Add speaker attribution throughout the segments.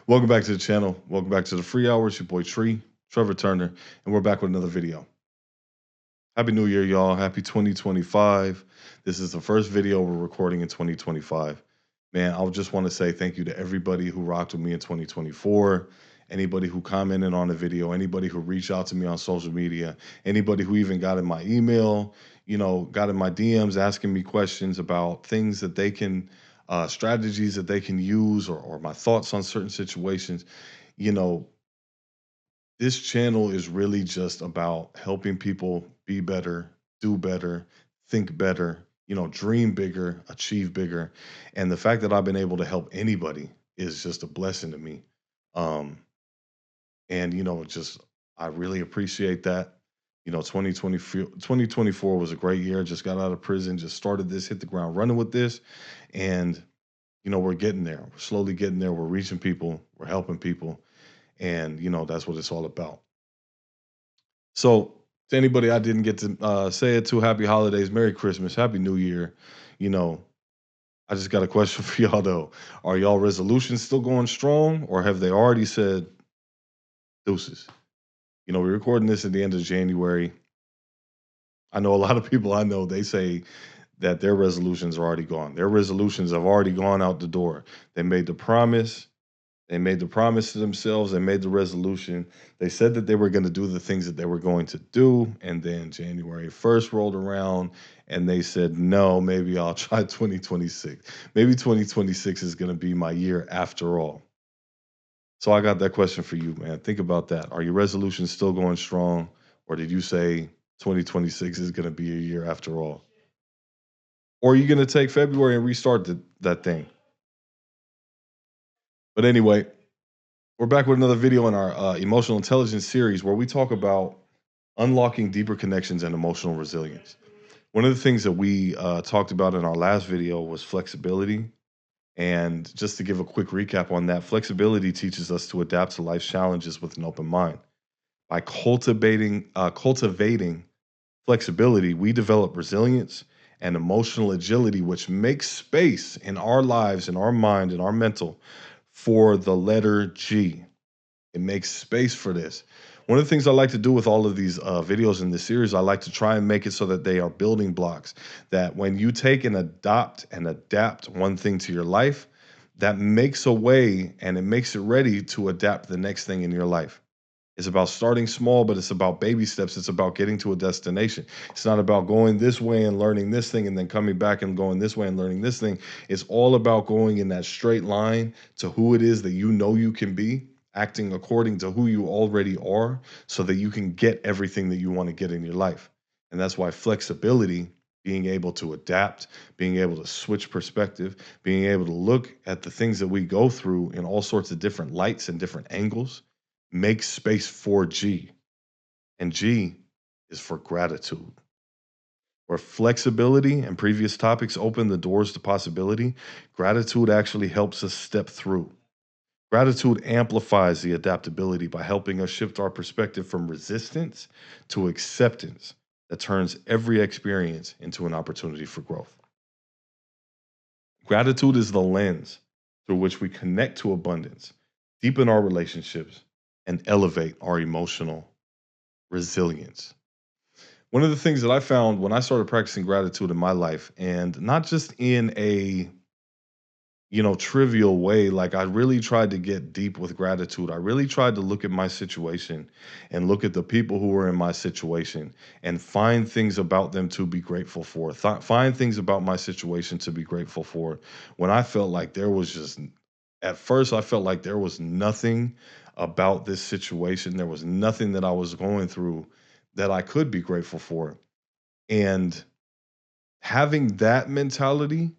Speaker 1: Welcome back to the channel. Welcome back to the free hours. Your boy Trevor Turner, and we're back with another video. Happy New Year, y'all. Happy 2025. This is the first video we're recording in 2025. Man, I just want to say thank you to everybody who rocked with me in 2024. Anybody who commented on the video, anybody who reached out to me on social media, anybody who even got in my email, got in my DMs asking me questions about things that they can, strategies that they can use, or my thoughts on certain situations. You know, this channel is really just about helping people be better, do better, think better, dream bigger, achieve bigger. And the fact that I've been able to help anybody is just a blessing to me. Um, and, just I really appreciate that. 2024 was a great year. Just got out of prison, just started this, hit the ground running with this. And, we're getting there. We're slowly getting there. We're reaching people, we're helping people. And, that's what it's all about. So, to anybody I didn't get to say it to, happy holidays, Merry Christmas, Happy New Year. You know, I just got a question for y'all though. Are y'all resolutions still going strong, or have they already said deuces? We're recording this at the end of January. I know a lot of people I know, they say that their resolutions are already gone. Their resolutions have already gone out the door. They made the promise. They made the promise to themselves. They made the resolution. They said that they were going to do the things that they were going to do. And then January 1st rolled around and they said, no, maybe I'll try 2026. Maybe 2026 is going to be my year after all. So I got that question for you, man. Think about that. Are your resolutions still going strong? Or did you say 2026 is going to be a year after all? Or are you going to take February and restart that thing? But anyway, we're back with another video in our emotional intelligence series where we talk about unlocking deeper connections and emotional resilience. One of the things that we talked about in our last video was flexibility. And just to give a quick recap on that, flexibility teaches us to adapt to life's challenges with an open mind. By cultivating flexibility, we develop resilience and emotional agility, which makes space in our lives, in our mind, in our mental for the letter G. It makes space for this. One of the things I like to do with all of these videos in this series, I like to try and make it so that they are building blocks. That when you take and adopt and adapt one thing to your life, that makes a way and it makes it ready to adapt the next thing in your life. It's about starting small, but it's about baby steps. It's about getting to a destination. It's not about going this way and learning this thing and then coming back and going this way and learning this thing. It's all about going in that straight line to who it is that you know you can be, acting according to who you already are, so that you can get everything that you want to get in your life. And that's why flexibility, being able to adapt, being able to switch perspective, being able to look at the things that we go through in all sorts of different lights and different angles, make space for G. And G is for gratitude. Where flexibility and previous topics open the doors to possibility, gratitude actually helps us step through. Gratitude amplifies the adaptability by helping us shift our perspective from resistance to acceptance that turns every experience into an opportunity for growth. Gratitude is the lens through which we connect to abundance, deepen our relationships, and elevate our emotional resilience. One of the things that I found when I started practicing gratitude in my life, and not just in a trivial way, like I really tried to get deep with gratitude. I really tried to look at my situation and look at the people who were in my situation and find things about them to be grateful for. Find things about my situation to be grateful for. When I felt like there was just, at first, I felt like there was nothing about this situation. There was nothing that I was going through that I could be grateful for. And having that mentality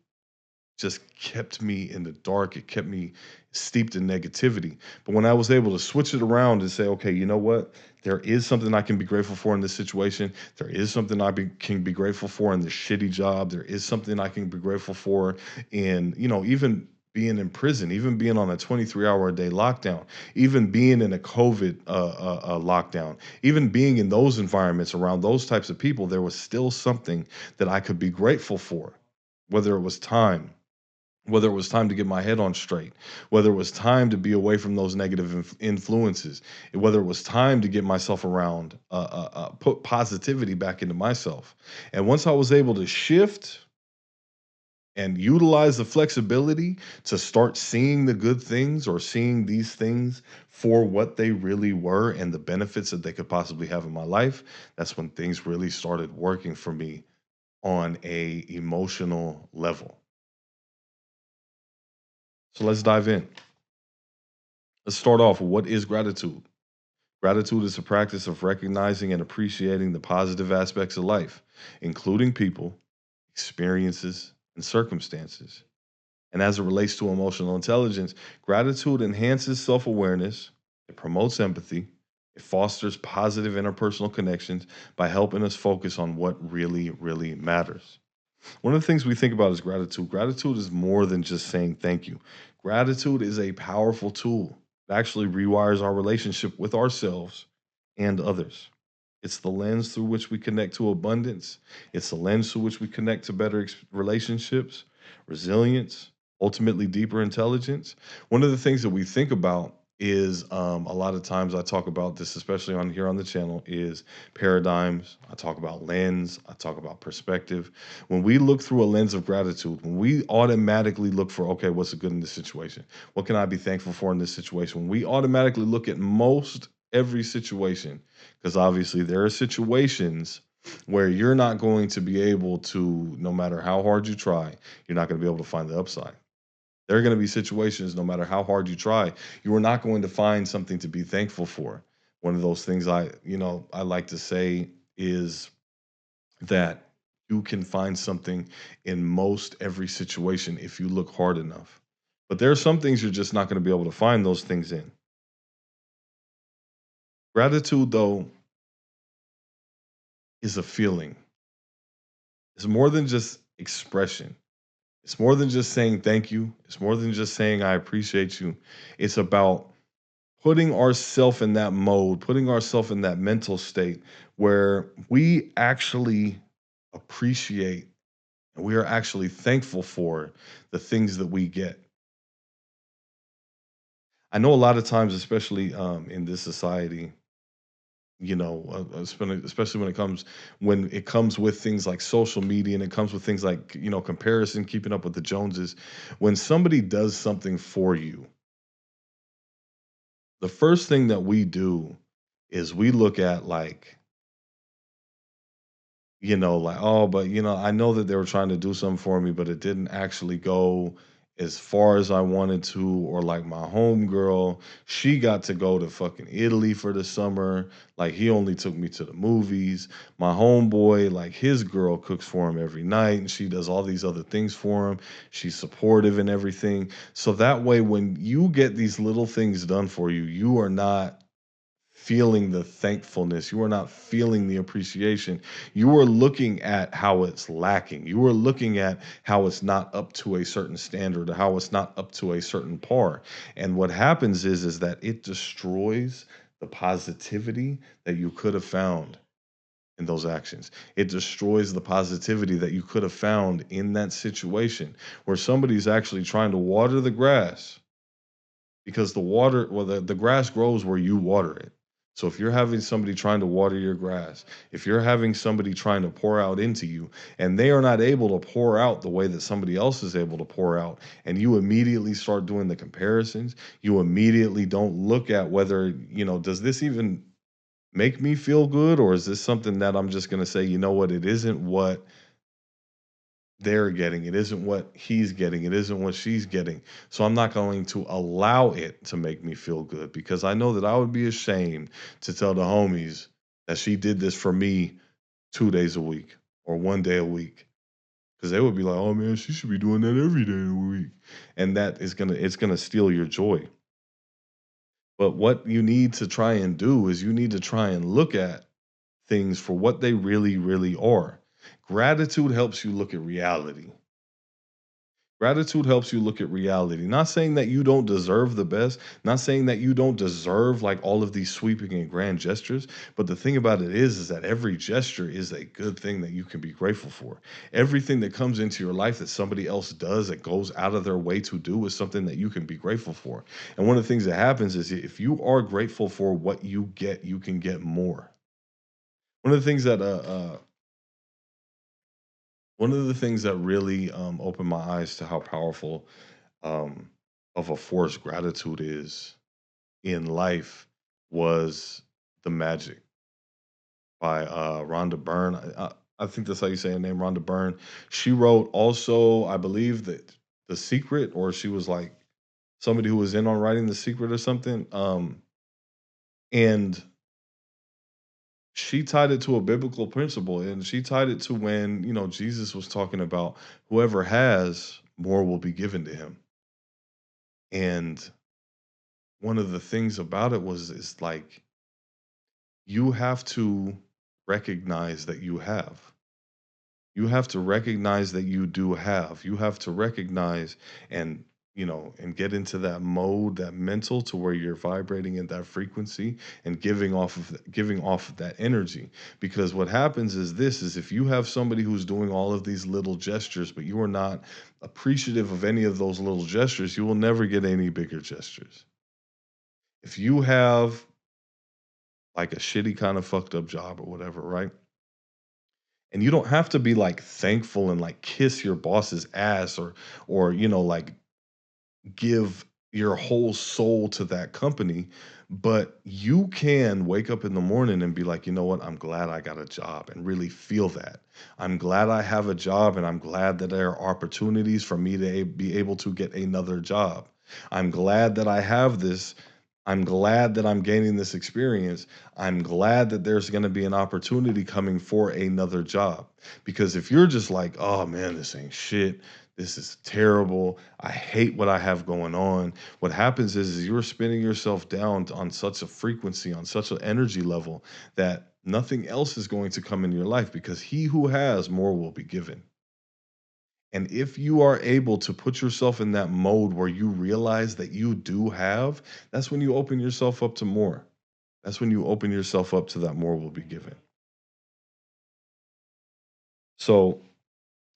Speaker 1: just kept me in the dark. It kept me steeped in negativity. But when I was able to switch it around and say, okay, you know what? There is something I can be grateful for in this situation. There is something can be grateful for in this shitty job. There is something I can be grateful for in, even being in prison, even being on a 23-hour a day lockdown, even being in a COVID lockdown, even being in those environments around those types of people, there was still something that I could be grateful for, whether it was time, whether it was time to get my head on straight, whether it was time to be away from those negative influences, whether it was time to get myself around, put positivity back into myself. And once I was able to shift and utilize the flexibility to start seeing the good things or seeing these things for what they really were and the benefits that they could possibly have in my life, that's when things really started working for me on a emotional level. So let's dive in. Let's start off with what is gratitude? Gratitude is a practice of recognizing and appreciating the positive aspects of life, including people, experiences, and circumstances. And as it relates to emotional intelligence, gratitude enhances self awareness, it promotes empathy, it fosters positive interpersonal connections by helping us focus on what really, really matters. One of the things we think about is gratitude. Gratitude is more than just saying thank you. Gratitude is a powerful tool. It actually rewires our relationship with ourselves and others. It's the lens through which we connect to abundance. It's the lens through which we connect to better relationships, resilience, ultimately deeper intelligence. One of the things that we think about is a lot of times I talk about this, especially on here on the channel, is paradigms. I talk about lens. I talk about perspective. When we look through a lens of gratitude, when we automatically look for, okay, what's the good in this situation? What can I be thankful for in this situation? When we automatically look at most every situation, because obviously there are situations where you're not going to be able to, no matter how hard you try, you're not going to be able to find the upside. There are going to be situations, no matter how hard you try, you are not going to find something to be thankful for. One of those things I like to say is that you can find something in most every situation if you look hard enough. But there are some things you're just not going to be able to find those things in. Gratitude, though, is a feeling. It's more than just expression. It's more than just saying thank you. It's more than just saying I appreciate you. It's about putting ourselves in that mode, putting ourselves in that mental state where we actually appreciate and we are actually thankful for the things that we get. I know a lot of times, especially in this society, especially when it comes with things like social media and it comes with things like comparison, keeping up with the Joneses. When somebody does something for you, the first thing that we do is we look at like, oh, but I know that they were trying to do something for me, but it didn't actually go as far as I wanted to. Or like my homegirl, she got to go to fucking Italy for the summer. Like he only took me to the movies. My homeboy, like his girl cooks for him every night and she does all these other things for him. She's supportive and everything. So that way, when you get these little things done for you, you are not feeling the thankfulness. You are not feeling the appreciation. You are looking at how it's lacking. You are looking at how it's not up to a certain standard, or how it's not up to a certain par. And what happens is that it destroys the positivity that you could have found in those actions. It destroys the positivity that you could have found in that situation where somebody's actually trying to water the grass because the grass grows where you water it. So if you're having somebody trying to water your grass, if you're having somebody trying to pour out into you and they are not able to pour out the way that somebody else is able to pour out, and you immediately start doing the comparisons, you immediately don't look at whether, does this even make me feel good, or is this something that I'm just going to say, you know what, it isn't what they're getting. It isn't what he's getting. It isn't what she's getting. So I'm not going to allow it to make me feel good because I know that I would be ashamed to tell the homies that she did this for me 2 days a week or 1 day a week. Because they would be like, oh man, she should be doing that every day of the week. And it's gonna steal your joy. But what you need to try and do is you need to try and look at things for what they really, really are. Gratitude helps you look at reality. Gratitude helps you look at reality. Not saying that you don't deserve the best, not saying that you don't deserve like all of these sweeping and grand gestures, but the thing about it is that every gesture is a good thing that you can be grateful for. Everything that comes into your life that somebody else does that goes out of their way to do is something that you can be grateful for. And one of the things that happens is if you are grateful for what you get, you can get more. One of the things that one of the things that really opened my eyes to how powerful um, of a force gratitude is in life was The Magic by Rhonda Byrne. I think that's how you say her name, Rhonda Byrne. She wrote also, I believe that The Secret, or she was like somebody who was in on writing The Secret or something. And she tied it to a biblical principle, and she tied it to when Jesus was talking about whoever has more will be given to him. And one of the things about it was is like you have to recognize that you have. You have to recognize that you do have. You have to recognize and and get into that mode, that mental to where you're vibrating in that frequency and giving off of that energy. Because what happens is this is if you have somebody who's doing all of these little gestures, but you are not appreciative of any of those little gestures, you will never get any bigger gestures. If you have like a shitty kind of fucked up job or whatever, right? And you don't have to be like thankful and like kiss your boss's ass or like give your whole soul to that company, but you can wake up in the morning and be like, "You know what? I'm glad I got a job," and really feel that. I'm glad I have a job and I'm glad that there are opportunities for me to be able to get another job. I'm glad that I have this. I'm glad that I'm gaining this experience. I'm glad that there's going to be an opportunity coming for another job. Because if you're just like, "Oh man, this ain't shit. This is terrible. I hate what I have going on." What happens is you're spinning yourself down on such a frequency, on such an energy level that nothing else is going to come in your life because he who has more will be given. And if you are able to put yourself in that mode where you realize that you do have, that's when you open yourself up to more. That's when you open yourself up to that more will be given. So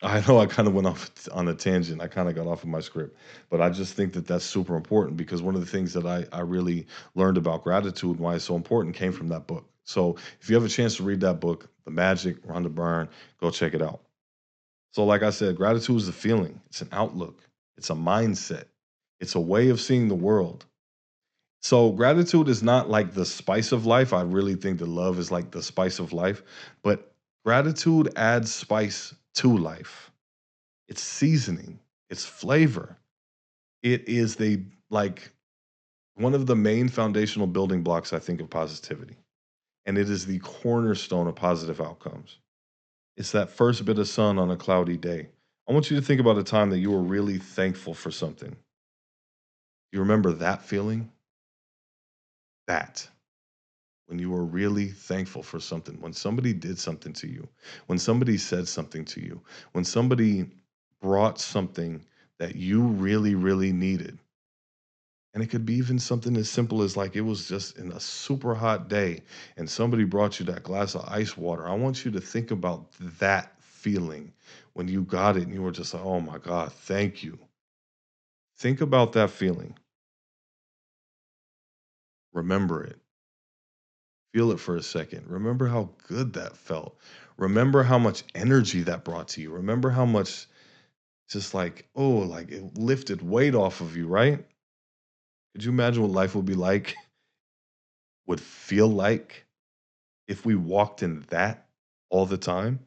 Speaker 1: I know I kind of went off on a tangent. I kind of got off of my script, but I just think that that's super important because one of the things that I really learned about gratitude and why it's so important came from that book. So if you have a chance to read that book, The Magic, Rhonda Byrne, go check it out. So, like I said, gratitude is a feeling, it's an outlook, it's a mindset, it's a way of seeing the world. So, gratitude is not like the spice of life. I really think that love is like the spice of life, but gratitude adds spice to life. It's seasoning, it's flavor. It is the like one of the main foundational building blocks, I think, of positivity. And it is the cornerstone of positive outcomes. It's that first bit of sun on a cloudy day. I want you to think about a time that you were really thankful for something. You remember that feeling? That. When you were really thankful for something, when somebody did something to you, when somebody said something to you, when somebody brought something that you really, really needed. And it could be even something as simple as like it was just in a super hot day and somebody brought you that glass of ice water. I want you to think about that feeling when you got it and you were just like, oh my God, thank you. Think about that feeling. Remember it. Feel it for a second. Remember how good that felt. Remember how much energy that brought to you. Remember how much just like, oh, like it lifted weight off of you, right? Could you imagine what life would be like, would feel like if we walked in that all the time?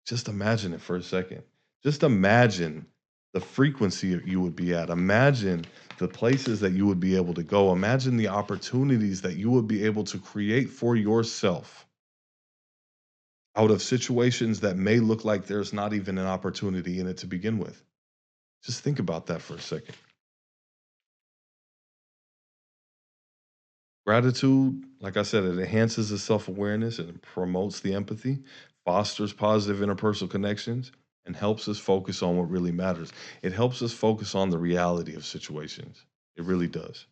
Speaker 1: Just imagine it for a second. Just imagine the frequency that you would be at. Imagine the places that you would be able to go. Imagine the opportunities that you would be able to create for yourself out of situations that may look like there's not even an opportunity in it to begin with. Just think about that for a second. Gratitude, like I said, it enhances the self awareness and it promotes the empathy, fosters positive interpersonal connections, and helps us focus on what really matters. It helps us focus on the reality of situations. It really does.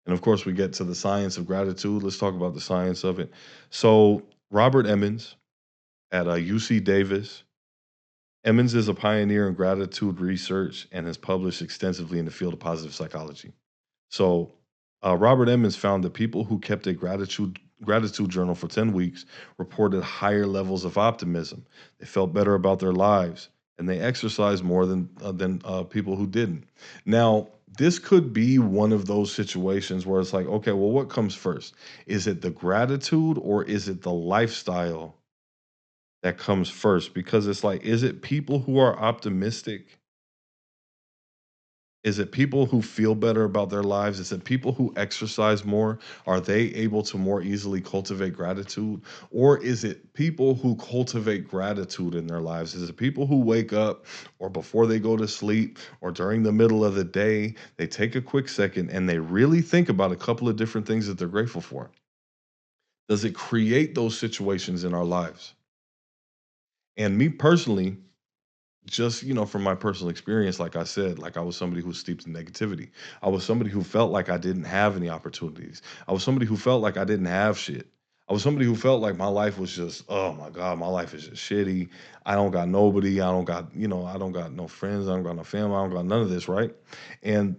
Speaker 1: And of course, we get to the science of gratitude. Let's talk about the science of it. So, Robert Emmons at UC Davis. Emmons is a pioneer in gratitude research and has published extensively in the field of positive psychology. So, Robert Emmons found that people who kept a gratitude journal for 10 weeks reported higher levels of optimism. They felt better about their lives, and they exercised more than people who didn't. Now, this could be one of those situations where it's like, okay, well, what comes first? Is it the gratitude or is it the lifestyle that comes first? Because it's like, is it people who are optimistic? Is it people who feel better about their lives? Is it people who exercise more? Are they able to more easily cultivate gratitude? Or is it people who cultivate gratitude in their lives? Is it people who wake up or before they go to sleep or during the middle of the day, they take a quick second and they really think about a couple of different things that they're grateful for? Does it create those situations in our lives? And me personally, just from my personal experience, like I said, like I was somebody who steeped in negativity. I was somebody who felt like I didn't have any opportunities. I was somebody who felt like I didn't have shit. I was somebody who felt like my life was just, oh my god, my life is just shitty. I don't got nobody. I don't got, I don't got no friends. I don't got no family. I don't got none of this, right? And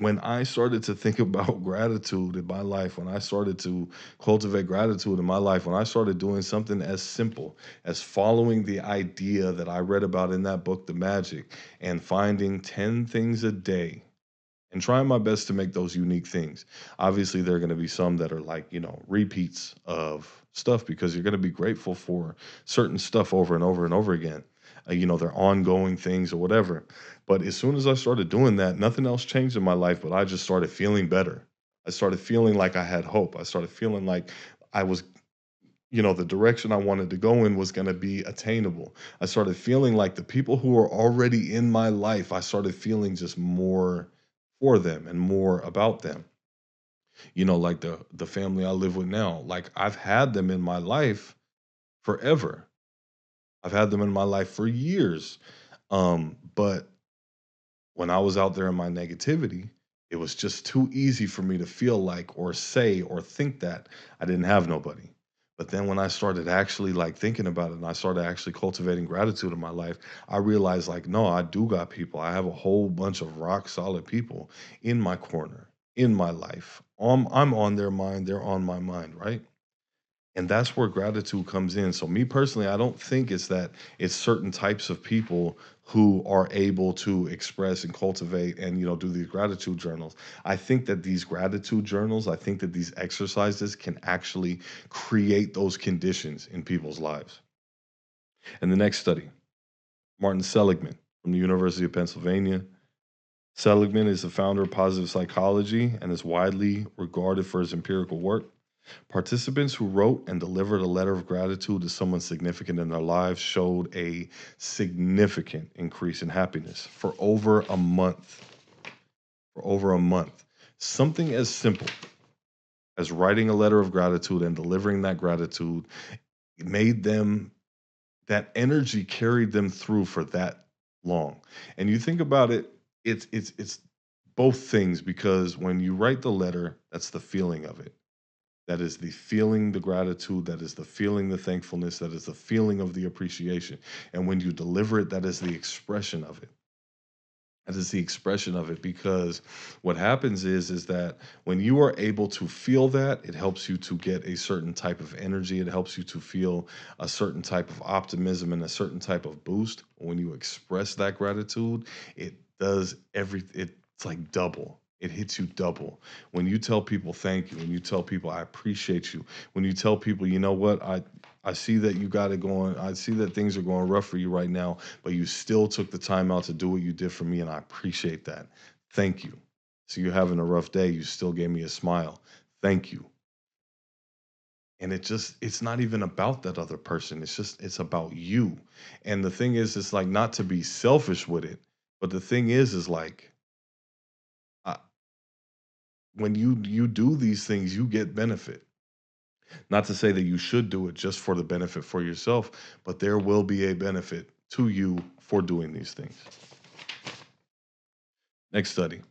Speaker 1: when I started to think about gratitude in my life, when I started to cultivate gratitude in my life, when I started doing something as simple as following the idea that I read about in that book, The Magic, and finding 10 things a day and trying my best to make those unique things. Obviously, there are going to be some that are like, repeats of stuff because you're going to be grateful for certain stuff over and over and over again. They're ongoing things or whatever. But as soon as I started doing that, nothing else changed in my life, but I just started feeling better. I started feeling like I had hope. I started feeling like I was, the direction I wanted to go in was going to be attainable. I started feeling like the people who are already in my life, I started feeling just more for them and more about them. Like the family I live with now, like I've had them in my life forever. I've had them in my life for years. But when I was out there in my negativity, it was just too easy for me to feel like or say or think that I didn't have nobody. But then when I started actually like thinking about it and I started actually cultivating gratitude in my life, I realized like, no, I do got people. I have a whole bunch of rock solid people in my corner, in my life. I'm on their mind, they're on my mind, right? And that's where gratitude comes in. So me personally, I don't think it's that it's certain types of people who are able to express and cultivate and do these gratitude journals. I think that these gratitude journals, I think that these exercises can actually create those conditions in people's lives. And the next study, Martin Seligman from the University of Pennsylvania. Seligman is the founder of positive psychology and is widely regarded for his empirical work. Participants who wrote and delivered a letter of gratitude to someone significant in their lives showed a significant increase in happiness for over a month. For over a month. Something as simple as writing a letter of gratitude and delivering that gratitude made them, that energy carried them through for that long. And you think about it, it's both things because when you write the letter, that's the feeling of it. That is the feeling, the gratitude, that is the feeling, the thankfulness, that is the feeling of the appreciation. And when you deliver it, that is the expression of it. That is the expression of it because what happens is that when you are able to feel that, it helps you to get a certain type of energy. It helps you to feel a certain type of optimism and a certain type of boost. When you express that gratitude, it does it's like double. It hits you double. When you tell people thank you, when you tell people I appreciate you, when you tell people, you know what, I see that you got it going. I see that things are going rough for you right now, but you still took the time out to do what you did for me, and I appreciate that. Thank you. So you're having a rough day, you still gave me a smile. Thank you. And it's not even about that other person. It's about you. And the thing is, it's like not to be selfish with it, but the thing is like uh, when you do these things, you get benefit. Not to say that you should do it just for the benefit for yourself, but there will be a benefit to you for doing these things. Next study.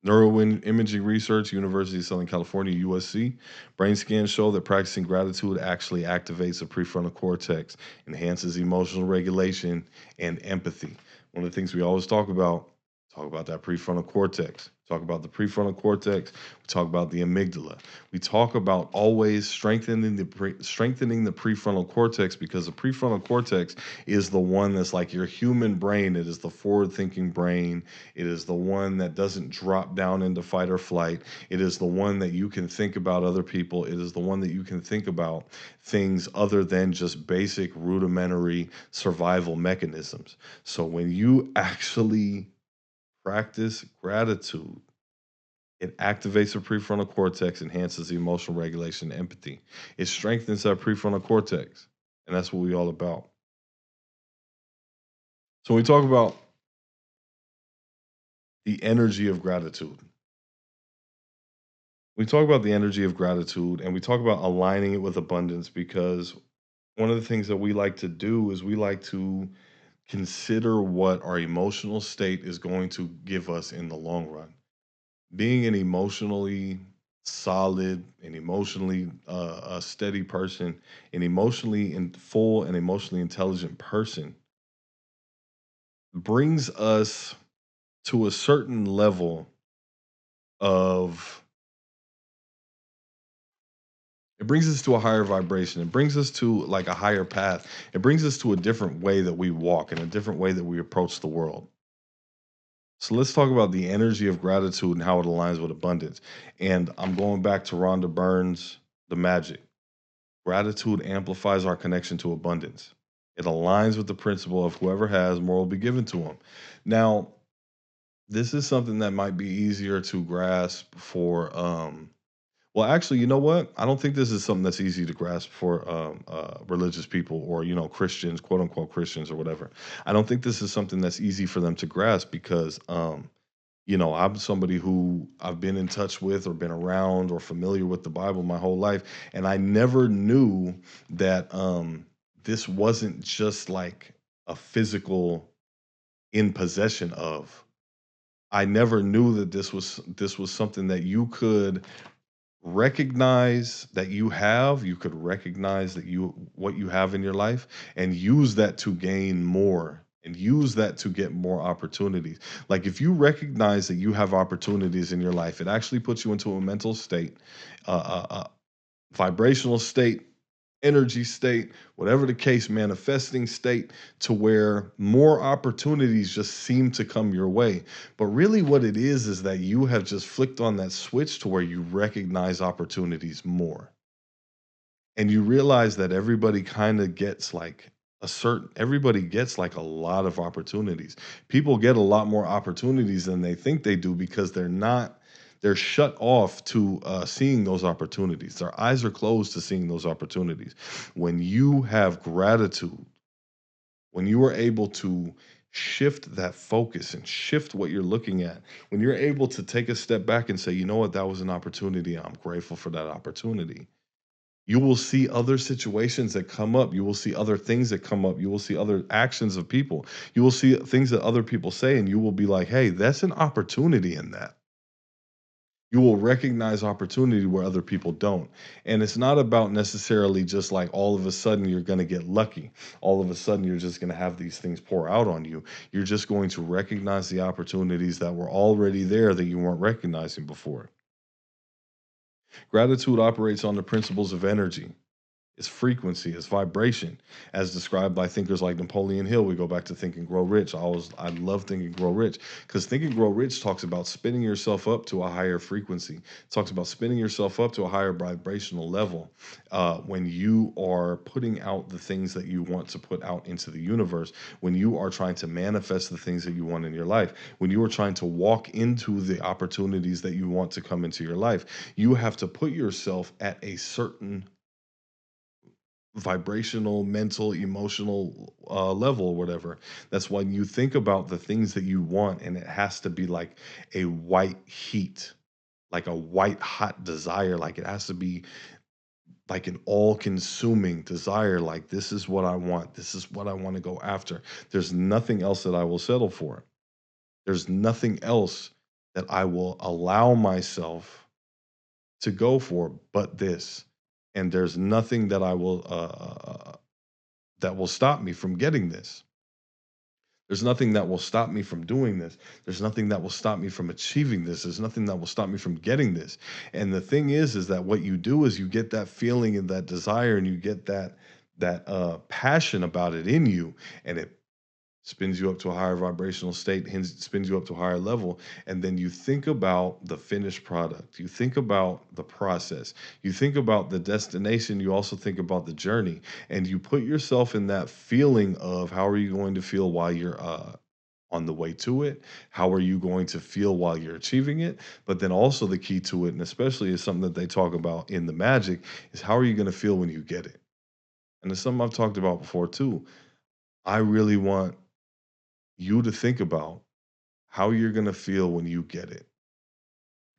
Speaker 1: Neuroimaging research, University of Southern California, USC. Brain scans show that practicing gratitude actually activates the prefrontal cortex, enhances emotional regulation and empathy. One of the things we always talk about that prefrontal cortex. Talk about the prefrontal cortex. We talk about the amygdala. We talk about always strengthening the prefrontal cortex, because the prefrontal cortex is the one that's like your human brain. It is the forward-thinking brain. It is the one that doesn't drop down into fight or flight. It is the one that you can think about other people. It is the one that you can think about things other than just basic rudimentary survival mechanisms. So when you actually practice gratitude, it activates the prefrontal cortex, enhances the emotional regulation and empathy. It strengthens that prefrontal cortex. And that's what we all about. So when we talk about the energy of gratitude, we talk about the energy of gratitude and we talk about aligning it with abundance, because one of the things that we like to do is we like to consider what our emotional state is going to give us in the long run. Being an emotionally solid and emotionally a steady person, an emotionally full and emotionally intelligent person, brings us to a certain level of it brings us to a higher vibration. It brings us to like a higher path. It brings us to a different way that we walk and a different way that we approach the world. So let's talk about the energy of gratitude and how it aligns with abundance. And I'm going back to Rhonda Byrne's The Magic. Gratitude amplifies our connection to abundance. It aligns with the principle of whoever has, more will be given to him. Now, this is something that might be easier to grasp for well, actually, you know what? I don't think this is something that's easy to grasp for religious people, or Christians, quote unquote Christians or whatever. I don't think this is something that's easy for them to grasp, because I'm somebody who I've been in touch with or been around or familiar with the Bible my whole life, and I never knew that this wasn't just like a physical in possession of. I never knew that this was something that you could recognize that you could recognize that you what you have in your life, and use that to gain more, and use that to get more opportunities. Like, if you recognize that you have opportunities in your life, it actually puts you into a mental state, vibrational state, energy state, whatever the case, manifesting state, to where more opportunities just seem to come your way. But really, what it is that you have just flicked on that switch to where you recognize opportunities more. And you realize that everybody kind of gets like everybody gets like a lot of opportunities. People get a lot more opportunities than they think they do, because they're shut off to seeing those opportunities. Their eyes are closed to seeing those opportunities. When you have gratitude, when you are able to shift that focus and shift what you're looking at, when you're able to take a step back and say, you know what, that was an opportunity, I'm grateful for that opportunity, you will see other situations that come up. You will see other things that come up. You will see other actions of people. You will see things that other people say, and you will be like, hey, that's an opportunity in that. You will recognize opportunity where other people don't. And it's not about necessarily just like all of a sudden you're going to get lucky. All of a sudden you're just going to have these things pour out on you. You're just going to recognize the opportunities that were already there that you weren't recognizing before. Gratitude operates on the principles of energy. It's frequency, it's vibration, as described by thinkers like Napoleon Hill. We go back to Think and Grow Rich. I love Think and Grow Rich, because Think and Grow Rich talks about spinning yourself up to a higher frequency. It talks about spinning yourself up to a higher vibrational level when you are putting out the things that you want to put out into the universe, when you are trying to manifest the things that you want in your life, when you are trying to walk into the opportunities that you want to come into your life. You have to put yourself at a certain vibrational, mental, emotional level, or whatever. That's when you think about the things that you want, and it has to be like a white heat, like a white hot desire. Like, it has to be like an all-consuming desire, like this is what I want. This is what I want to go after. There's nothing else that I will settle for. There's nothing else that I will allow myself to go for but this. And there's nothing that I will that will stop me from getting this. There's nothing that will stop me from doing this. There's nothing that will stop me from achieving this. There's nothing that will stop me from getting this. And the thing is that what you do is you get that feeling and that desire, and you get that passion about it in you, and it spins you up to a higher vibrational state, hence spins you up to a higher level. And then you think about the finished product. You think about the process. You think about the destination. You also think about the journey. And you put yourself in that feeling of how are you going to feel while you're on the way to it? How are you going to feel while you're achieving it? But then also the key to it, and especially is something that they talk about in the magic, is how are you going to feel when you get it? And it's something I've talked about before too. I really want you to think about how you're going to feel when you get it.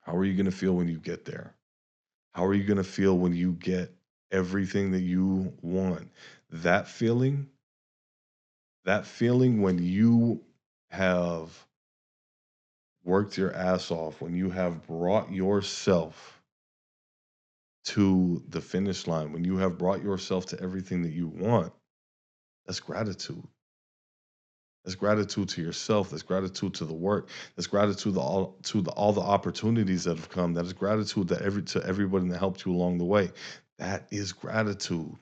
Speaker 1: How are you going to feel when you get there? How are you going to feel when you get everything that you want? That feeling, that feeling when you have worked your ass off, when you have brought yourself to the finish line, when you have brought yourself to everything that you want, that's gratitude. That's gratitude to yourself. That's gratitude to the work. That's gratitude to all the opportunities that have come. That is gratitude to everybody that helped you along the way. That is gratitude.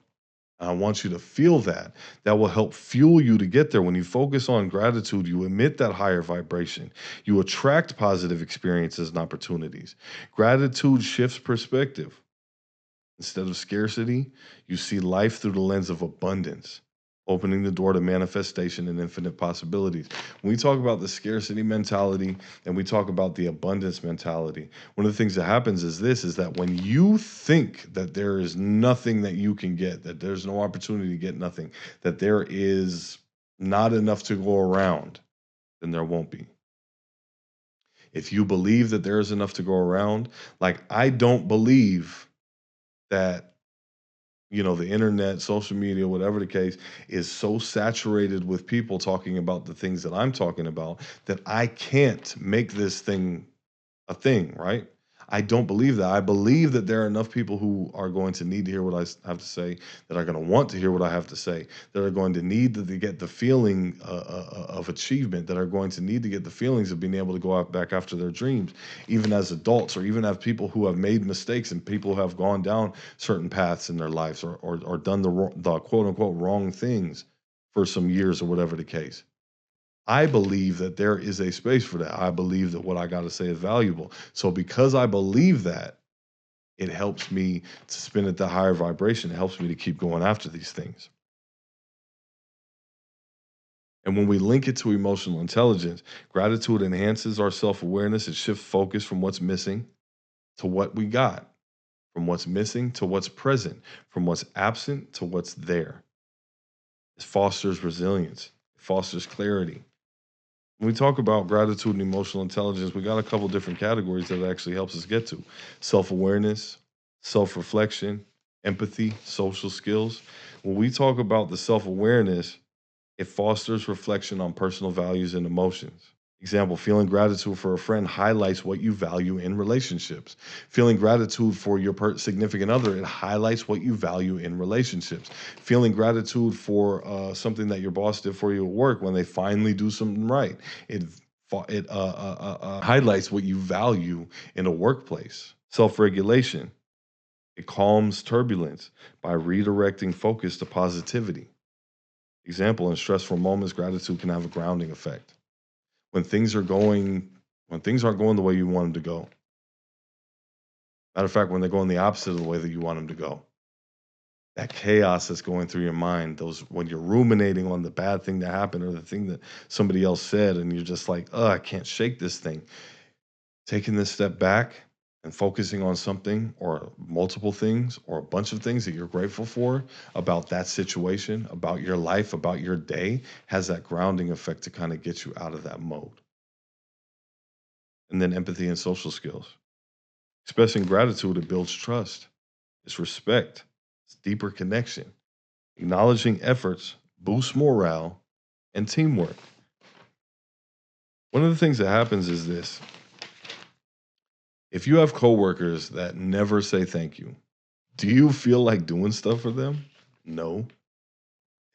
Speaker 1: I want you to feel that. That will help fuel you to get there. When you focus on gratitude, you emit that higher vibration. You attract positive experiences and opportunities. Gratitude shifts perspective. Instead of scarcity, you see life through the lens of abundance, opening the door to manifestation and infinite possibilities. When we talk about the scarcity mentality and we talk about the abundance mentality, one of the things that happens is this is that when you think that there is nothing that you can get, that there's no opportunity to get nothing, that there is not enough to go around, then there won't be. If you believe that there is enough to go around, like I don't believe that the internet, social media, whatever the case, is so saturated with people talking about the things that I'm talking about that I can't make this thing a thing, right? I don't believe that. I believe that there are enough people who are going to need to hear what have to say, that are going to want to hear what I have to say, that are going to need to get the feeling of achievement, that are going to need to get the feelings of being able to go out back after their dreams, even as adults, or even have people who have made mistakes and people who have gone down certain paths in their lives, or done the quote unquote wrong things for some years or whatever the case. I believe that there is a space for that. I believe that what I got to say is valuable. So because I believe that, it helps me to spin at the higher vibration. It helps me to keep going after these things. And when we link it to emotional intelligence, gratitude enhances our self awareness. It shifts focus from what's missing to what we got, from what's missing to what's present, from what's absent to what's there. It fosters resilience, it fosters clarity. When we talk about gratitude and emotional intelligence, we got a couple different categories that it actually helps us get to: self awareness, self reflection, empathy, social skills. When we talk about the self awareness, it fosters reflection on personal values and emotions. Example, feeling gratitude for a friend highlights what you value in relationships. Feeling gratitude for your significant other, it highlights what you value in relationships. Feeling gratitude for something that your boss did for you at work when they finally do something right, it highlights what you value in a workplace. Self regulation, it calms turbulence by redirecting focus to positivity. Example, in stressful moments, gratitude can have a grounding effect. When things are going when things aren't going the way you want them to go. Matter of fact, when they're going the opposite of the way that you want them to go. That chaos that's going through your mind, those when you're ruminating on the bad thing that happened or the thing that somebody else said, and you're just like, oh, I can't shake this thing. Taking this step back and focusing on something or multiple things or a bunch of things that you're grateful for about that situation, about your life, about your day, has that grounding effect to kind of get you out of that mode. And then empathy and social skills. Expressing gratitude, it builds trust. It's respect. It's deeper connection. Acknowledging efforts boosts morale and teamwork. One of the things that happens is this: if you have coworkers that never say thank you, do you feel like doing stuff for them? No.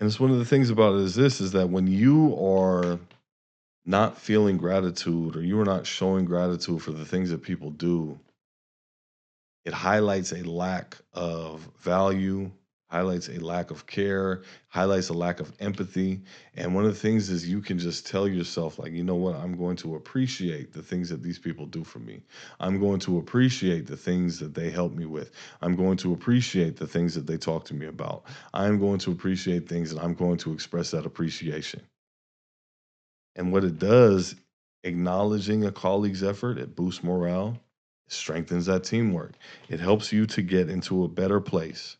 Speaker 1: And it's one of the things about it is this is that when you are not feeling gratitude or you are not showing gratitude for the things that people do, it highlights a lack of value, highlights a lack of care, highlights a lack of empathy. And one of the things is you can just tell yourself, like, you know what, I'm going to appreciate the things that these people do for me. I'm going to appreciate the things that they help me with. I'm going to appreciate the things that they talk to me about. I'm going to appreciate things and I'm going to express that appreciation. And what it does, acknowledging a colleague's effort, it boosts morale, it strengthens that teamwork. It helps you to get into a better place,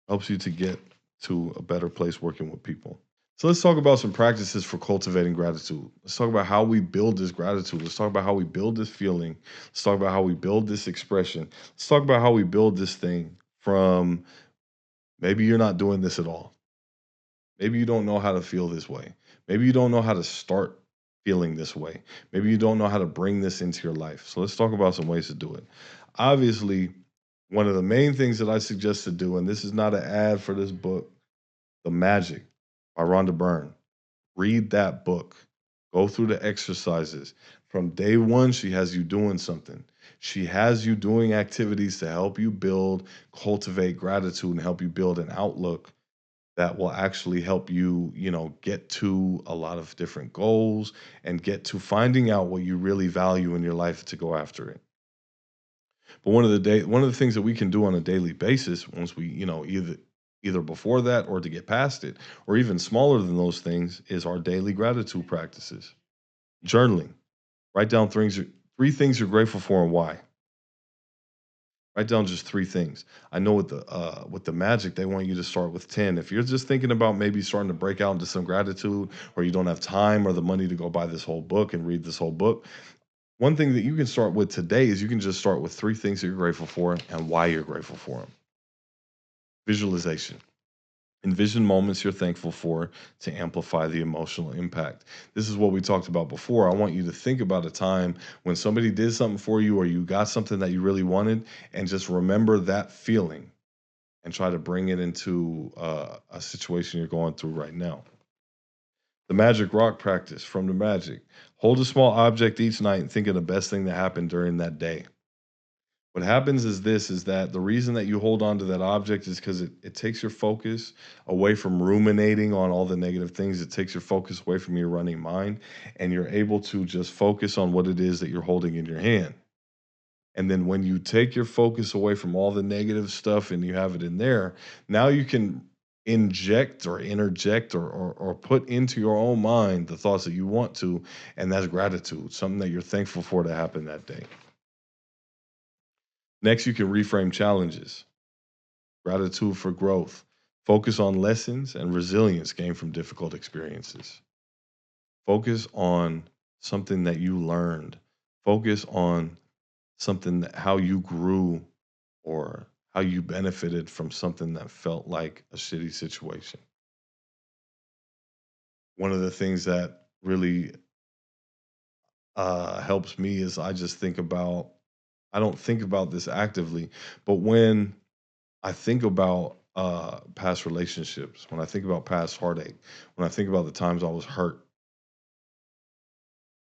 Speaker 1: helps you to get to a better place working with people. So let's talk about some practices for cultivating gratitude. Let's talk about how we build this gratitude. Let's talk about how we build this feeling. Let's talk about how we build this expression. Let's talk about how we build this thing from maybe you're not doing this at all. Maybe you don't know how to feel this way. Maybe you don't know how to start feeling this way. Maybe you don't know how to bring this into your life. So let's talk about some ways to do it. Obviously, one of the main things that I suggest to do, and this is not an ad for this book, The Magic by Rhonda Byrne. Read that book. Go through the exercises. From day one, she has you doing something. She has you doing activities to help you build, cultivate gratitude and help you build an outlook that will actually help you, get to a lot of different goals and get to finding out what you really value in your life to go after it. But one of the things that we can do on a daily basis once we, either before that or to get past it, or even smaller than those things, is our daily gratitude practices. Journaling. Write down three things you're grateful for and why. Write down just three things. I know with the magic, they want you to start with 10. If you're just thinking about maybe starting to break out into some gratitude, or you don't have time or the money to go buy this whole book and read this whole book, one thing that you can start with today is you can just start with three things that you're grateful for and why you're grateful for them. Visualization. Envision moments you're thankful for to amplify the emotional impact. This is what we talked about before. I want you to think about a time when somebody did something for you or you got something that you really wanted, and just remember that feeling and try to bring it into a situation you're going through right now. The magic rock practice from the magic. Hold a small object each night and think of the best thing that happened during that day. What happens is this is that the reason that you hold on to that object is because it takes your focus away from ruminating on all the negative things. It takes your focus away from your running mind, and you're able to just focus on what it is that you're holding in your hand. And then when you take your focus away from all the negative stuff and you have it in there, now you can inject or interject or put into your own mind the thoughts that you want to, and that's gratitude, something that you're thankful for to happen that day. Next, you can reframe challenges, gratitude for growth, focus on lessons and resilience gained from difficult experiences. Focus on something that you learned. Focus on something that how you grew or how you benefited from something that felt like a shitty situation. One of the things that really helps me is I don't think about this actively, but when I think about past relationships, when I think about past heartache, when I think about the times I was hurt,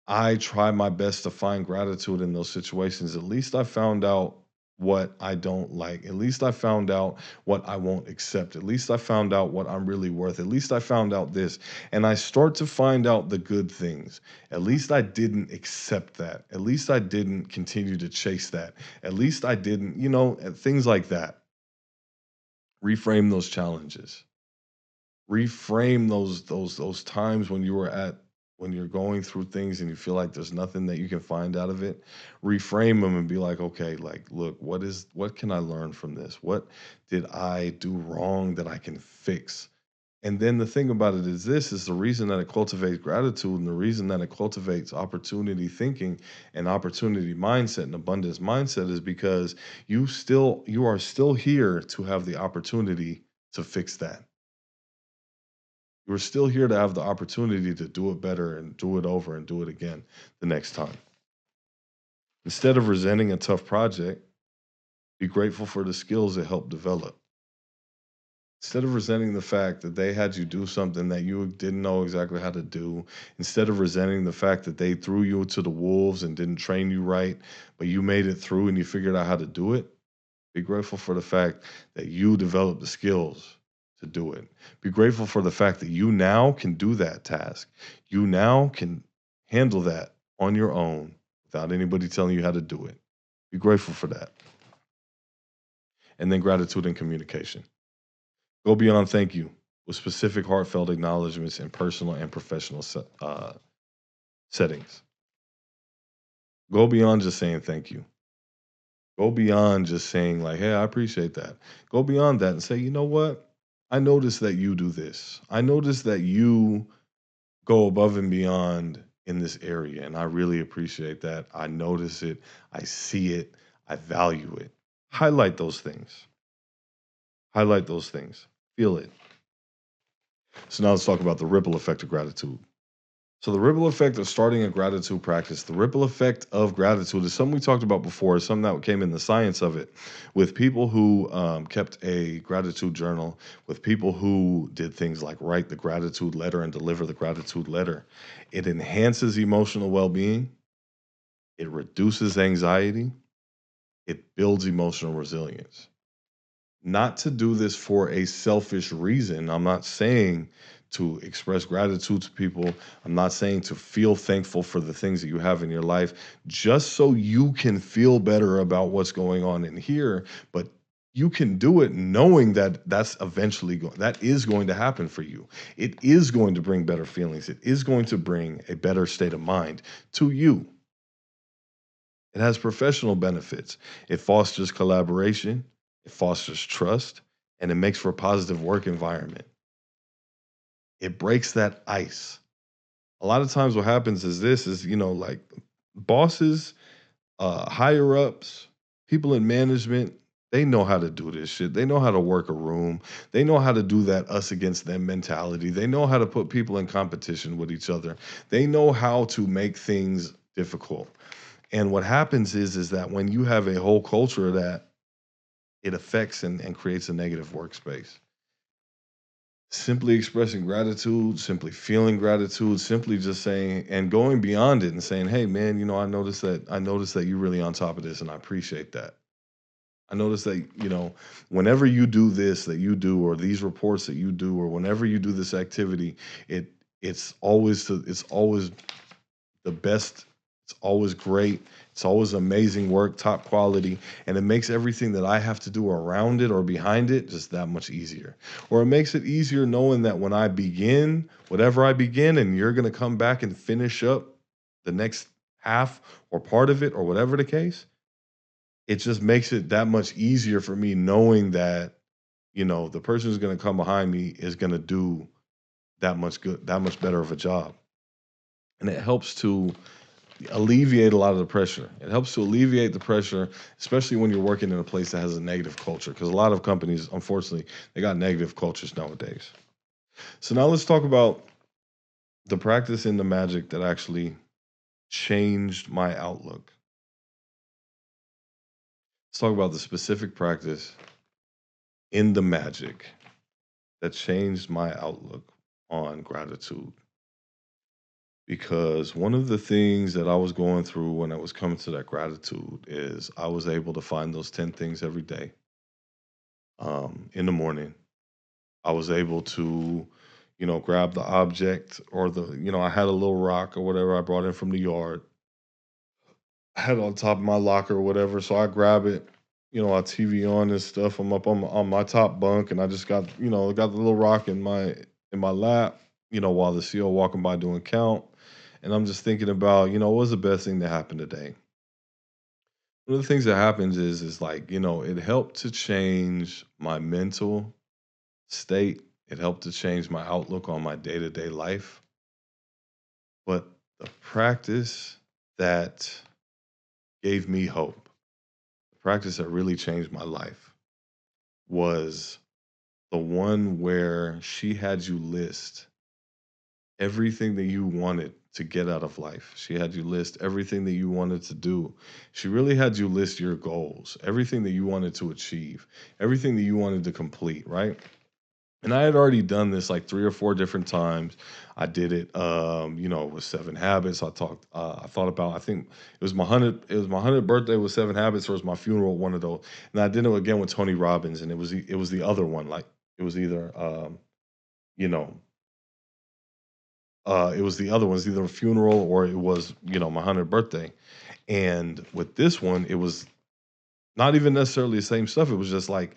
Speaker 1: I try my best to find gratitude in those situations. At least I found out what I don't like. At least I found out what I won't accept. At least I found out what I'm really worth. At least I found out this. And I start to find out the good things. At least I didn't accept that. At least I didn't continue to chase that. At least I didn't, things like that. Reframe those challenges. Reframe those times when when you're going through things and you feel like there's nothing that you can find out of it. Reframe them and be like, okay, like, look, what can I learn from this? What did I do wrong that I can fix? And then the thing about it is this is the reason that it cultivates gratitude and the reason that it cultivates opportunity thinking and opportunity mindset and abundance mindset is because you are still here to have the opportunity to fix that. You're still here to have the opportunity to do it better and do it over and do it again the next time. Instead of resenting a tough project, be grateful for the skills it helped develop. Instead of resenting the fact that they had you do something that you didn't know exactly how to do, instead of resenting the fact that they threw you to the wolves and didn't train you right, but you made it through and you figured out how to do it, be grateful for the fact that you developed the skills to do it. Be grateful for the fact that you now can do that task. You now can handle that on your own without anybody telling you how to do it. Be grateful for that. And then gratitude and communication. Go beyond thank you with specific heartfelt acknowledgments in personal and professional settings. Go beyond just saying thank you. Go beyond just saying, like, hey, I appreciate that. Go beyond that and say, you know what? I notice that you do this. I notice that you go above and beyond in this area. And I really appreciate that. I notice it. I see it. I value it. Highlight those things. Highlight those things. Feel it. So now let's talk about the ripple effect of gratitude. So the ripple effect of starting a gratitude practice, the ripple effect of gratitude is something we talked about before, something that came in the science of it with people who kept a gratitude journal, with people who did things like write the gratitude letter and deliver the gratitude letter. It enhances emotional well-being. It reduces anxiety. It builds emotional resilience. Not to do this for a selfish reason. I'm not saying to express gratitude to people. I'm not saying to feel thankful for the things that you have in your life, just so you can feel better about what's going on in here. But you can do it knowing that that is going to happen for you. It is going to bring better feelings. It is going to bring a better state of mind to you. It has professional benefits. It fosters collaboration, it fosters trust, and it makes for a positive work environment. It breaks that ice. A lot of times what happens is this is, like bosses, higher ups, people in management, they know how to do this shit. They know how to work a room. They know how to do that us against them mentality. They know how to put people in competition with each other. They know how to make things difficult. And what happens is that when you have a whole culture of that, it affects and creates a negative workspace. Simply expressing gratitude, simply feeling gratitude, simply just saying and going beyond it and saying, "Hey man, I noticed that you're really on top of this and I appreciate that. I noticed that, whenever you do this that you do or these reports that you do or whenever you do this activity, it it's always the best. It's always great. It's always amazing work, top quality, and it makes everything that I have to do around it or behind it just that much easier. Or it makes it easier knowing that when I begin, whatever I begin, and you're going to come back and finish up the next half or part of it or whatever the case, it just makes it that much easier for me knowing that, the person who's going to come behind me is going to do that much better of a job. And it helps to alleviate a lot of the pressure. It helps to alleviate the pressure, especially when you're working in a place that has a negative culture. Because a lot of companies, unfortunately, they got negative cultures nowadays. So now let's talk about the practice in the magic that actually changed my outlook. Let's talk about the specific practice in the magic that changed my outlook on gratitude. Because one of the things that I was going through when I was coming to that gratitude is I was able to find those 10 things every day in the morning. I was able to, grab the object or I had a little rock or whatever I brought in from the yard. I had it on top of my locker or whatever. So I grab it, I TV on and stuff. I'm up on my top bunk and I just got the little rock in my lap, while the CO walking by doing count. And I'm just thinking about, what was the best thing that happened today? One of the things that happens is like, it helped to change my mental state It helped to change my outlook on my day-to-day life. But the practice that gave me hope, the practice that really changed my life was the one where she had you list everything that you wanted to get out of life. She had you list everything that you wanted to do. She really had you list your goals, everything that you wanted to achieve, everything that you wanted to complete, right? And I had already done this like 3 or 4 different times. I did it, with 7 Habits. I thought about, I think it was my 100th birthday with 7 Habits, or it was my funeral, one of those. And I did it again with Tony Robbins, and it was the other one. Like it was either, you know, it was the other ones, either a funeral or it was, my 100th birthday. And with this one, it was not even necessarily the same stuff. It was just like,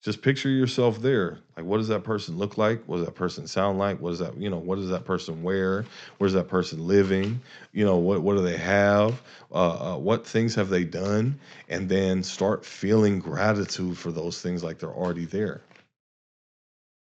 Speaker 1: just picture yourself there. Like, what does that person look like? What does that person sound like? What does that person wear? Where's that person living? What do they have? What things have they done? And then start feeling gratitude for those things like they're already there.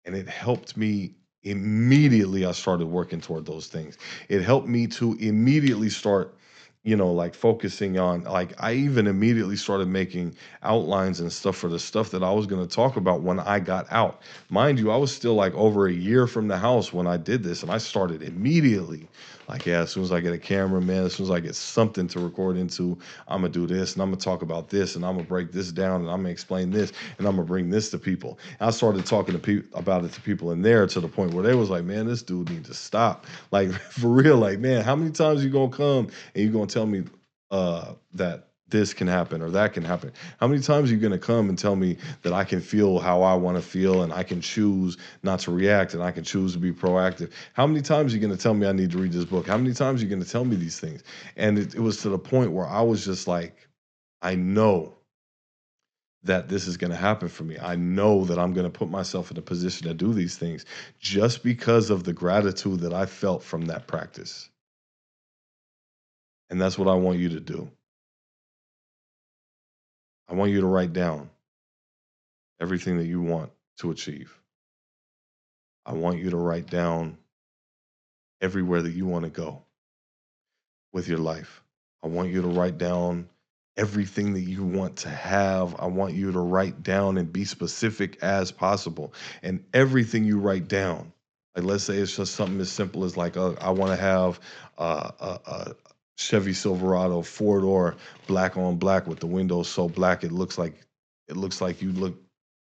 Speaker 1: And it helped me immediately. I started working toward those things. It helped me to immediately start, like focusing on, like, I even immediately started making outlines and stuff for the stuff that I was going to talk about when I got out. Mind you, I was still like over a year from the house when I did this, and I started immediately. Like, yeah, as soon as I get a camera, man, as soon as I get something to record into, I'm gonna do this, and I'm gonna talk about this, and I'm gonna break this down, and I'm gonna explain this, and I'm gonna bring this to people. And I started talking to people about it, to people in there, to the point where they was like, man, this dude needs to stop. Like, for real, like, man, how many times you gonna come and you gonna tell me that this can happen or that can happen? How many times are you going to come and tell me that I can feel how I want to feel, and I can choose not to react, and I can choose to be proactive? How many times are you going to tell me I need to read this book? How many times are you going to tell me these things? And it was to the point where I was just like, I know that this is going to happen for me. I know that I'm going to put myself in a position to do these things just because of the gratitude that I felt from that practice. And that's what I want you to do. I want you to write down everything that you want to achieve. I want you to write down everywhere that you want to go with your life. I want you to write down everything that you want to have. I want you to write down and be specific as possible. And everything you write down, like, let's say it's just something as simple as like, I want to have a Chevy Silverado 4-door, black on black, with the windows so black it looks like you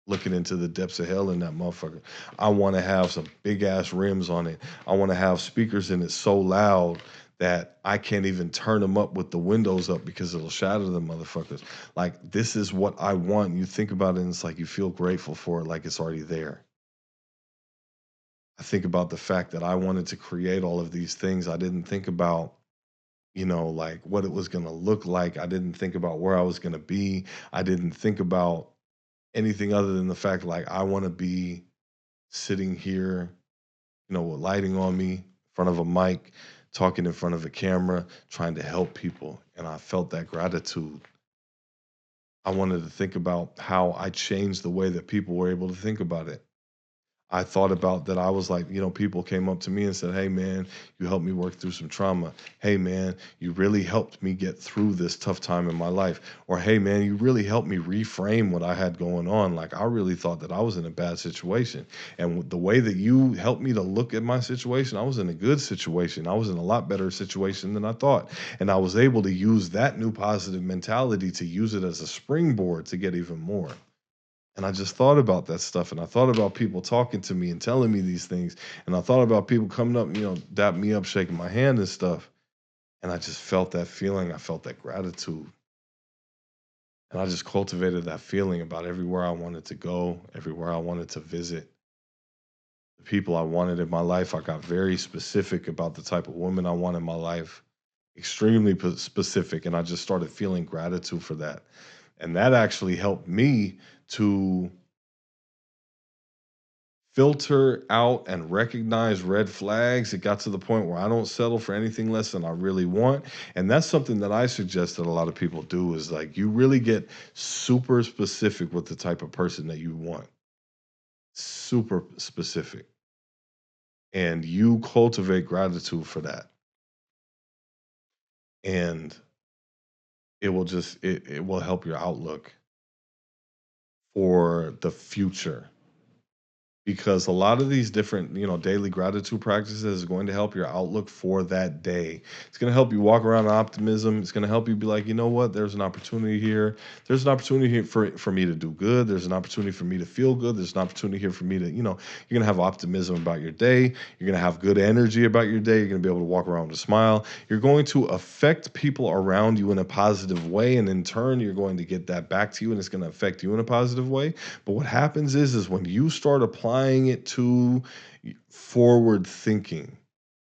Speaker 1: looking into the depths of hell in that motherfucker. I want to have some big ass rims on it. I want to have speakers in it so loud that I can't even turn them up with the windows up because it'll shatter the motherfuckers. Like, this is what I want. You think about it and it's like you feel grateful for it, like it's already there. I think about the fact that I wanted to create all of these things. I didn't think about, like what it was going to look like. I didn't think about where I was going to be. I didn't think about anything other than the fact, like, I want to be sitting here, with lighting on me, in front of a mic, talking in front of a camera, trying to help people. And I felt that gratitude. I wanted to think about how I changed the way that people were able to think about it. I thought about that. I was like, people came up to me and said, hey, man, you helped me work through some trauma. Hey, man, you really helped me get through this tough time in my life. Or, hey, man, you really helped me reframe what I had going on. Like, I really thought that I was in a bad situation. And with the way that you helped me to look at my situation, I was in a good situation. I was in a lot better situation than I thought. And I was able to use that new positive mentality to use it as a springboard to get even more. And I just thought about that stuff, and I thought about people talking to me and telling me these things, and I thought about people coming up, dap me up, shaking my hand and stuff. And I just felt that feeling. I felt that gratitude. And I just cultivated that feeling about everywhere I wanted to go, everywhere I wanted to visit, the people I wanted in my life. I got very specific about the type of woman I want in my life, extremely specific. And I just started feeling gratitude for that. And that actually helped me to filter out and recognize red flags. It got to the point where I don't settle for anything less than I really want. And that's something that I suggest that a lot of people do, is like, you really get super specific with the type of person that you want. super specific, and you cultivate gratitude for that, and it will help your outlook for the future. Because a lot of these different, daily gratitude practices is going to help your outlook for that day. It's going to help you walk around in optimism. It's going to help you be like, you know what, there's an opportunity here. There's an opportunity here for me to do good. There's an opportunity for me to feel good. There's an opportunity here for me to, you're going to have optimism about your day. You're going to have good energy about your day. You're going to be able to walk around with a smile. You're going to affect people around you in a positive way, and in turn you're going to get that back to you, and it's going to affect you in a positive way. But what happens is when you start applying it to forward thinking,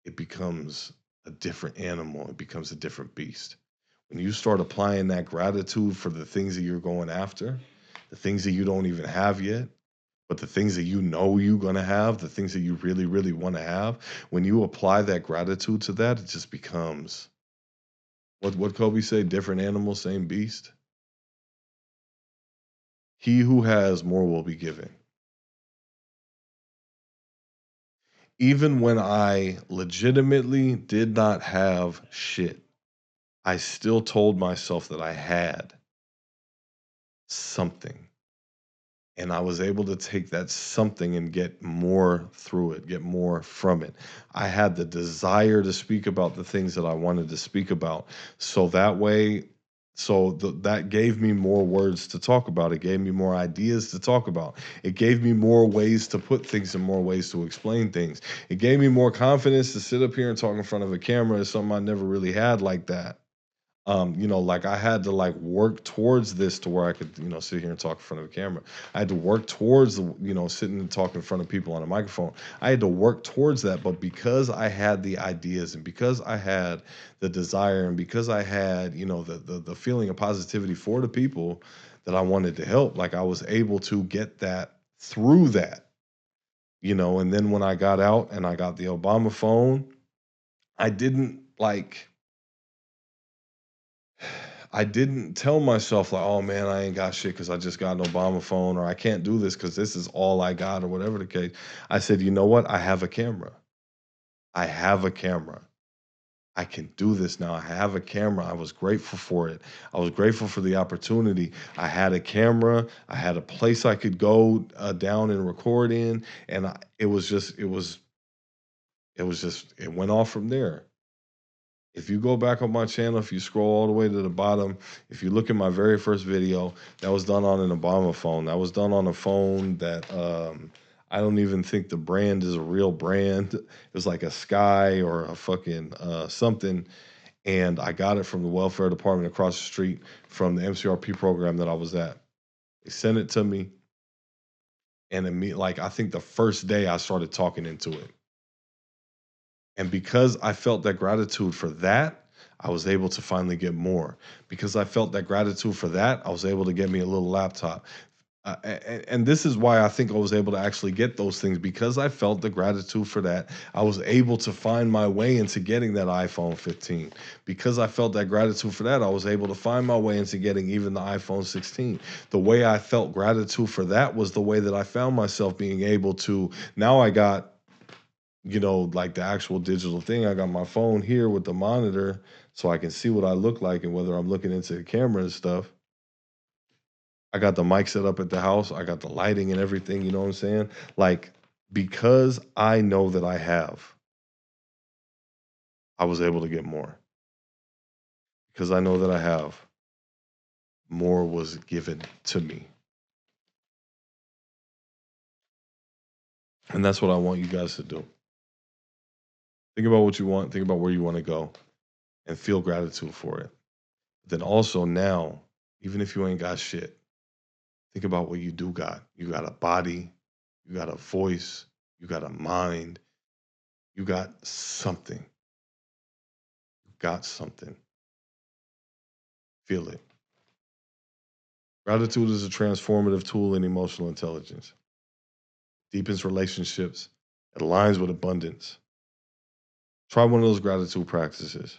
Speaker 1: it becomes a different animal. It becomes a different beast. When you start applying that gratitude for the things that you're going after, the things that you don't even have yet, but the things that you know you're going to have, the things that you really, really want to have, when you apply that gratitude to that, it just becomes what Kobe say, different animal, same beast. He who has more will be given. Even when I legitimately did not have shit, I still told myself that I had something. And I was able to take that something and get more through it, get more from it. I had the desire to speak about the things that I wanted to speak about. So that way, that gave me more words to talk about. It gave me more ideas to talk about. It gave me more ways to put things and more ways to explain things. It gave me more confidence to sit up here and talk in front of a camera. Is something I never really had like that. Like I had to like work towards this to where I could, sit here and talk in front of a camera. I had to work towards sitting and talking in front of people on a microphone. I had to work towards that, but because I had the ideas and because I had the desire and because I had, the feeling of positivity for the people that I wanted to help, like I was able to get that through that, and then when I got out and I got the Obama phone, I didn't like I didn't tell myself like, "Oh man, I ain't got shit because I just got an Obama phone," or "I can't do this because this is all I got," or whatever the case. I said, "You know what? I have a camera. I have a camera. I can do this now. I have a camera." I was grateful for it. I was grateful for the opportunity. I had a camera. I had a place I could go down and record in, and it went off from there. If you go back on my channel, if you scroll all the way to the bottom, if you look at my very first video, that was done on an Obama phone. That was done on a phone that I don't even think the brand is a real brand. It was like a Sky or a fucking something. And I got it from the welfare department across the street from the MCRP program that I was at. They sent it to me, and like I think the first day I started talking into it. And because I felt that gratitude for that, I was able to finally get more. Because I felt that gratitude for that, I was able to get me a little laptop. And this is why I think I was able to actually get those things because I felt the gratitude for that. I was able to find my way into getting that iPhone 15. Because I felt that gratitude for that, I was able to find my way into getting even the iPhone 16. The way I felt gratitude for that was the way that I found myself being able to. Now I got like the actual digital thing. I got my phone here with the monitor so I can see what I look like and whether I'm looking into the camera and stuff. I got the mic set up at the house. I got the lighting and everything, you know what I'm saying? Like, because I know that I have, I was able to get more. Because I know that I have, more was given to me. And that's what I want you guys to do. Think about what you want, think about where you want to go, and feel gratitude for it. Then also now, even if you ain't got shit, think about what you do got. You got a body, you got a voice, you got a mind, you got something. You got something. Feel it. Gratitude is a transformative tool in emotional intelligence. Deepens relationships. It aligns with abundance. Try one of those gratitude practices.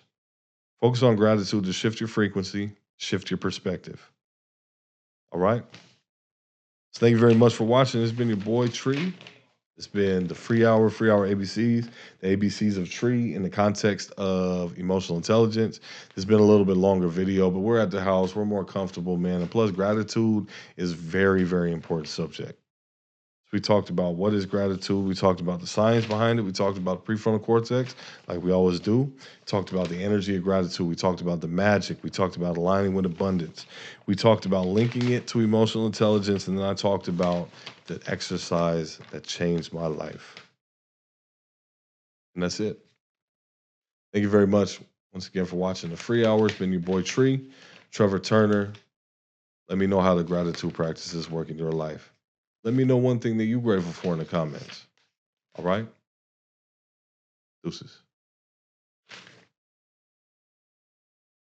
Speaker 1: Focus on gratitude to shift your frequency, shift your perspective. All right? So thank you very much for watching. It's been your boy Tree. It's been the free hour ABCs, the ABCs of Tree in the context of emotional intelligence. It's been a little bit longer video, but we're at the house. We're more comfortable, man. And plus, gratitude is very, very important subject. We talked about what is gratitude. We talked about the science behind it. We talked about the prefrontal cortex, like we always do. Talked about the energy of gratitude. We talked about the magic. We talked about aligning with abundance. We talked about linking it to emotional intelligence. And then I talked about the exercise that changed my life. And that's it. Thank you very much once again for watching the free hour. It's been your boy Tree, Trevor Turner. Let me know how the gratitude practices work in your life. Let me know one thing that you're grateful for in the comments. All right? Deuces.